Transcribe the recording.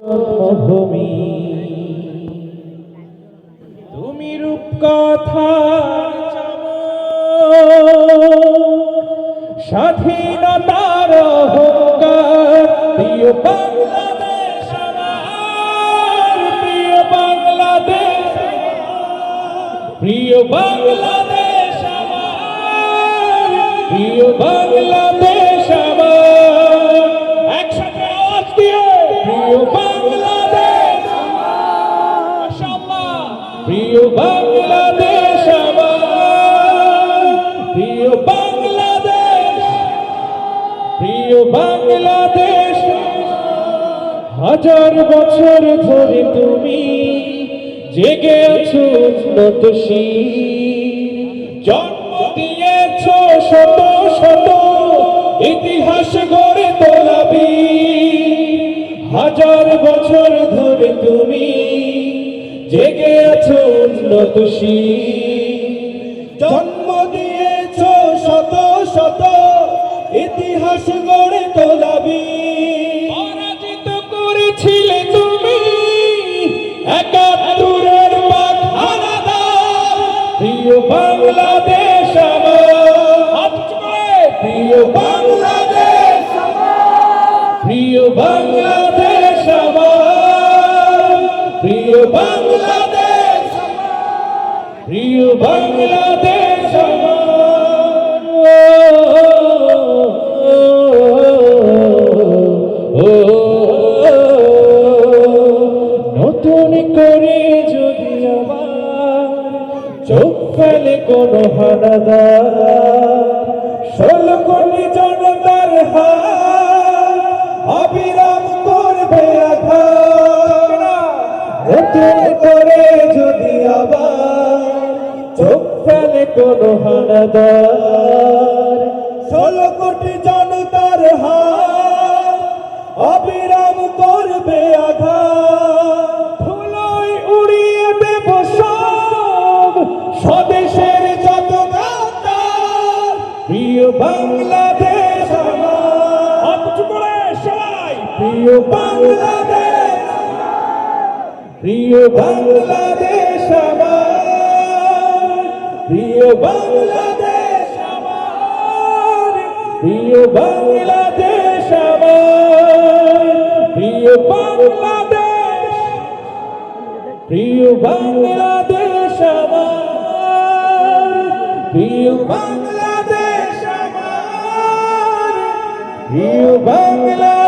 জন্মভূমি তুমি রূপকথা স্বাধীনতার অহংকার প্রিয় বাংলাদেশ আমার প্রিয় বাংলাদেশ প্রিয় বাংলাদেশ আমার প্রিয় বাংলাদেশ আমার একসাথে আওয়াজ দিয়ে প্রিয় বাংলাদেশ মাশাআল্লাহ প্রিয় বাংলাদেশ আমার প্রিয় বাংলাদেশ প্রিয় বাংলাদেশ হাজার বছর ধরে তুমি জেগে আছো উন্নতশীল জন্ম দিয়েছ শত শত ইতিহাস গড়ে তোলাবি হাজার বছর ধরে তুমি জেগে আছো উন্নতশীল জন্ম দিয়েছ শত শত ইতিহাস গড়ে তোলাবি পরাজিত করেছিলে তুমি একাত্তরের পাক হানাদার প্রিয় বাংলাদেশ আমার প্রিয় বাংলাদেশ প্রিয় বাংলাদেশ আমার প্রিয় বাংলাদেশ প্রিয় বাংলাদেশ নতুন করে যদি আবার চোখ ফেলে কোন হানাদার 16 কোটি জনতার হাত অবিরাম করবে আঘাত নতুন করে যদি আবার চোখ ফেলে কোন হানাদার 16 কোটি জনতার হাত অবিরাম করবে আঘাত ধুলোয় উড়িয়ে দেব সব স্বদেশের যত গাদ্দার প্রিয় বাংলাদেশ আমার করে সবাই প্রিয় বাংলাদেশ প্রিয় বাংলাদেশ আমার প্রিয় বাংলাদেশ আমার প্রিয় বাংলাদেশ আমার প্রিয় বাংলাদেশ প্রিয় বাংলাদেশ আমার প্রিয় বাংলাদেশ আমার প্রিয় বাংলা